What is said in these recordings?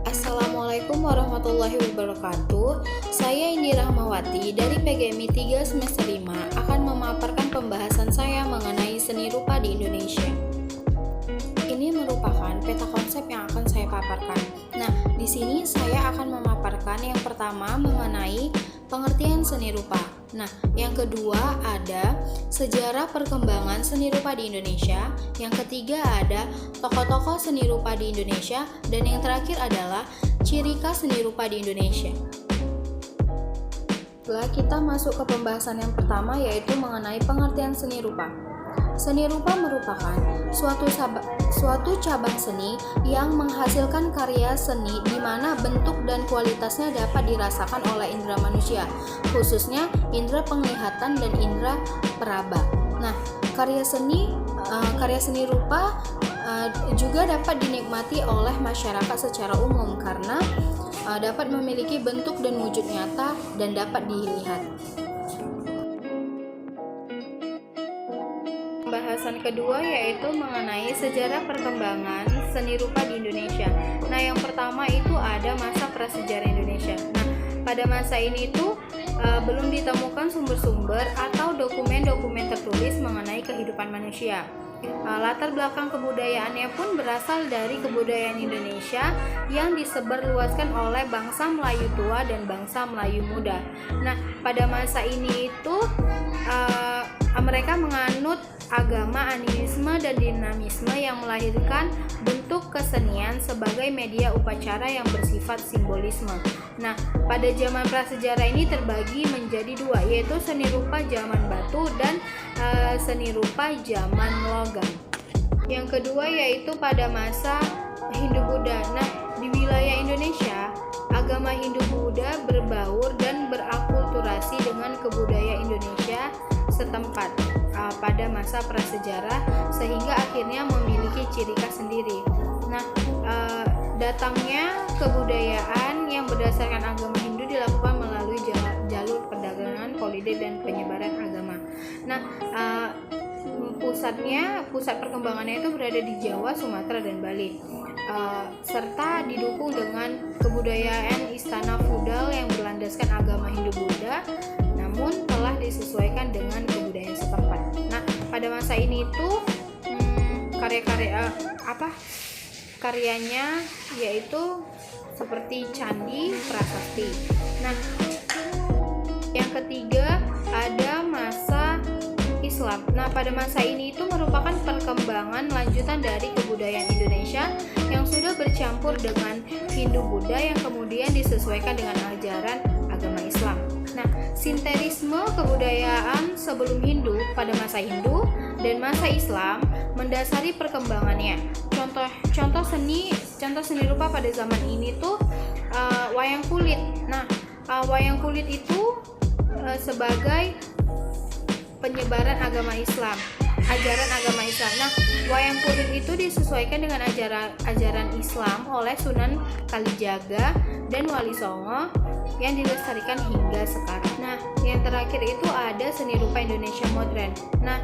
Assalamualaikum warahmatullahi wabarakatuh. Saya Indi Rahmawati dari PGMI 3 semester 5 akan memaparkan pembahasan saya mengenai seni rupa di Indonesia. Ini merupakan peta konsep yang akan saya paparkan. Nah, di sini saya akan memaparkan yang pertama mengenai pengertian seni rupa. Nah, yang kedua ada sejarah perkembangan seni rupa di Indonesia. Yang ketiga ada tokoh-tokoh seni rupa di Indonesia. Dan yang terakhir adalah ciri khas seni rupa di Indonesia. Setelah kita masuk ke pembahasan yang pertama, yaitu mengenai pengertian seni rupa. Seni rupa merupakan suatu cabang seni yang menghasilkan karya seni di mana bentuk dan kualitasnya dapat dirasakan oleh indera manusia, khususnya indera penglihatan dan indera peraba. Nah, karya seni rupa juga dapat dinikmati oleh masyarakat secara umum karena dapat memiliki bentuk dan wujud nyata dan dapat dilihat. Pembahasan kedua yaitu mengenai sejarah perkembangan seni rupa di Indonesia. Nah, yang pertama itu ada masa prasejarah Indonesia. Nah, pada masa ini itu belum ditemukan sumber-sumber atau dokumen-dokumen tertulis mengenai kehidupan manusia. Latar belakang kebudayaannya pun berasal dari kebudayaan Indonesia yang disebarluaskan oleh bangsa Melayu tua dan bangsa Melayu muda. Nah, pada masa ini itu mereka menganut agama animisme dan dinamisme yang melahirkan bentuk kesenian sebagai media upacara yang bersifat simbolisme. Nah, pada zaman prasejarah ini terbagi menjadi dua, yaitu seni rupa zaman batu dan seni rupa zaman logam. Yang kedua yaitu pada masa Hindu-Buddha. Nah, di wilayah Indonesia, agama Hindu-Buddha berbaur dan berakulturasi dengan kebudayaan Indonesia setempat pada masa prasejarah sehingga akhirnya memiliki ciri khas sendiri. Nah, datangnya kebudayaan yang berdasarkan agama Hindu dilakukan melalui jalur perdagangan, politik dan penyebaran agama. Nah, pusat perkembangannya itu berada di Jawa, Sumatera dan Bali, serta didukung dengan kebudayaan istana feudal yang berlandaskan agama Hindu-Buddha, namun telah disesuaikan dengan kebudayaan setempat. Nah, pada masa ini itu karyanya yaitu seperti candi, prasasti. Nah, yang ketiga ada masa Islam. Nah, pada masa ini itu merupakan perkembangan lanjutan dari kebudayaan Indonesia yang sudah bercampur dengan Hindu-Buddha yang kemudian disesuaikan dengan ajaran agama Islam. Nah, sinterisme kebudayaan sebelum Hindu pada masa Hindu dan masa Islam mendasari perkembangannya. Contoh seni rupa pada zaman ini tuh wayang kulit. Nah, wayang kulit itu sebagai penyebaran agama Islam, ajaran agama Islam. Nah, wayang kulit itu disesuaikan dengan ajaran Islam oleh Sunan Kalijaga dan Wali Songo yang dilestarikan hingga sekarang. Nah, yang terakhir itu ada seni rupa Indonesia modern. Nah,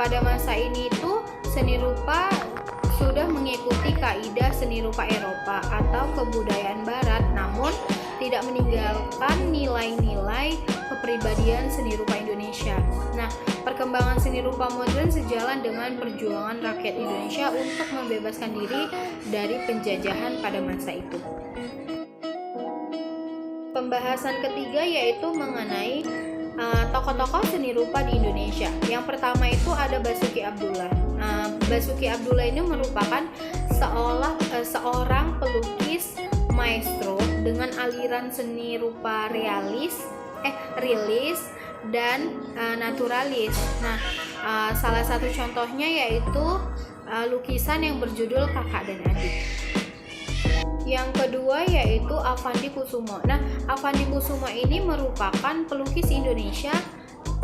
pada masa ini itu seni rupa sudah mengikuti kaidah seni rupa Eropa atau kebudayaan Barat, namun tidak meninggalkan nilai-nilai kepribadian seni rupa Indonesia. Nah, perkembangan seni rupa modern sejalan dengan perjuangan rakyat Indonesia untuk membebaskan diri dari penjajahan pada masa itu. Pembahasan ketiga yaitu mengenai tokoh-tokoh seni rupa di Indonesia. Yang pertama itu ada Basuki Abdullah. Basuki Abdullah ini merupakan seorang pelukis maestro dengan aliran seni rupa realis dan naturalis. Nah, salah satu contohnya yaitu lukisan yang berjudul Kakak dan Adik. Yang kedua yaitu Avandi Kusumo. Nah, Avandi Kusumo ini merupakan pelukis Indonesia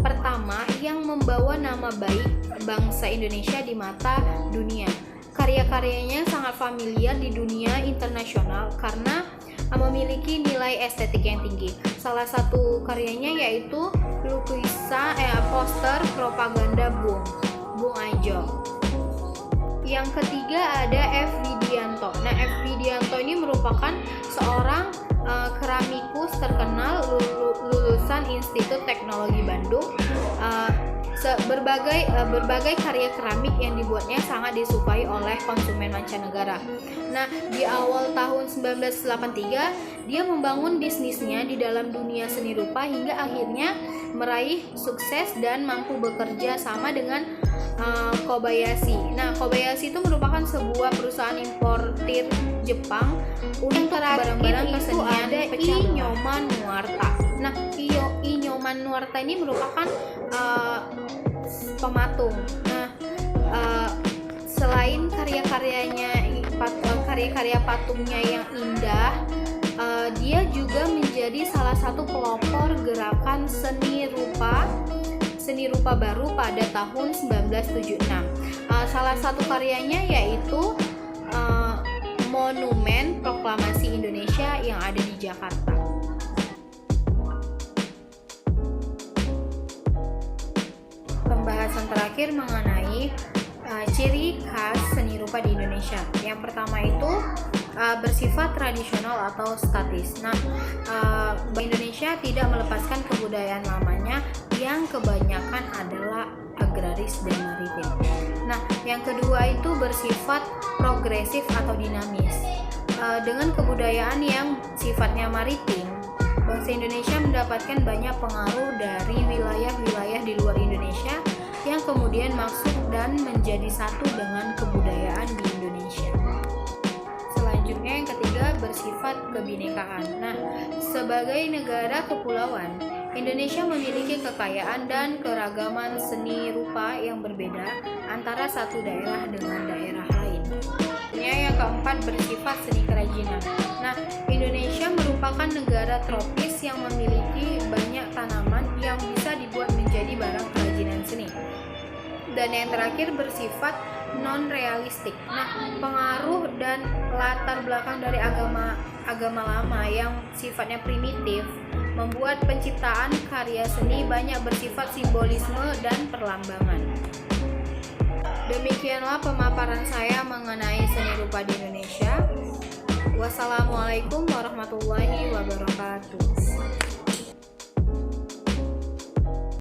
pertama yang membawa nama baik bangsa Indonesia di mata dunia. Karya-karyanya sangat familiar di dunia internasional karena memiliki nilai estetik yang tinggi. Salah satu karyanya yaitu lukisan poster propaganda Bung Ajo. Yang ketiga ada F. Widianto. Nah, F. Widianto ini merupakan seorang keramikus terkenal lulusan Institut Teknologi Bandung. Berbagai karya keramik yang dibuatnya sangat disukai oleh konsumen mancanegara. Nah, di awal tahun 1983 dia membangun bisnisnya di dalam dunia seni rupa hingga akhirnya meraih sukses dan mampu bekerja sama dengan Kobayashi. Nah, Kobayashi itu merupakan sebuah perusahaan importir Jepang untuk barang-barang kesenian Inyoman Nuarta. Nah, Inyoman Nuarta ini merupakan pematung. Nah, selain karya-karya patungnya yang indah, dia juga menjadi salah satu pelopor gerakan seni rupa baru pada tahun 1976. Salah satu karyanya yaitu Monumen Proklamasi Indonesia yang ada di Jakarta. Pembahasan terakhir mengenai ciri khas seni rupa di Indonesia. Yang pertama itu bersifat tradisional atau statis. Nah, Indonesia tidak melepaskan kebudayaan lamanya yang kebanyakan adalah agraris dan maritim. Nah, yang kedua itu bersifat progresif atau dinamis. Dengan kebudayaan yang sifatnya maritim, bangsa Indonesia mendapatkan banyak pengaruh dari wilayah-wilayah di luar Indonesia yang kemudian masuk dan menjadi satu dengan kebudayaan di Indonesia. Selanjutnya yang ketiga bersifat kebinekaan. Nah, sebagai negara kepulauan, Indonesia memiliki kekayaan dan keragaman seni rupa yang berbeda antara satu daerah dengan daerah lain. Yang keempat bersifat seni kerajinan. Nah, Indonesia merupakan negara tropis yang memiliki banyak tanaman yang bisa dibuat menjadi barang kerajinan seni. Dan yang terakhir bersifat non-realistik. Nah, pengaruh dan latar belakang dari agama lama yang sifatnya primitif membuat penciptaan karya seni banyak bersifat simbolisme dan perlambangan. Demikianlah pemaparan saya mengenai seni rupa di Indonesia. Wassalamualaikum warahmatullahi wabarakatuh.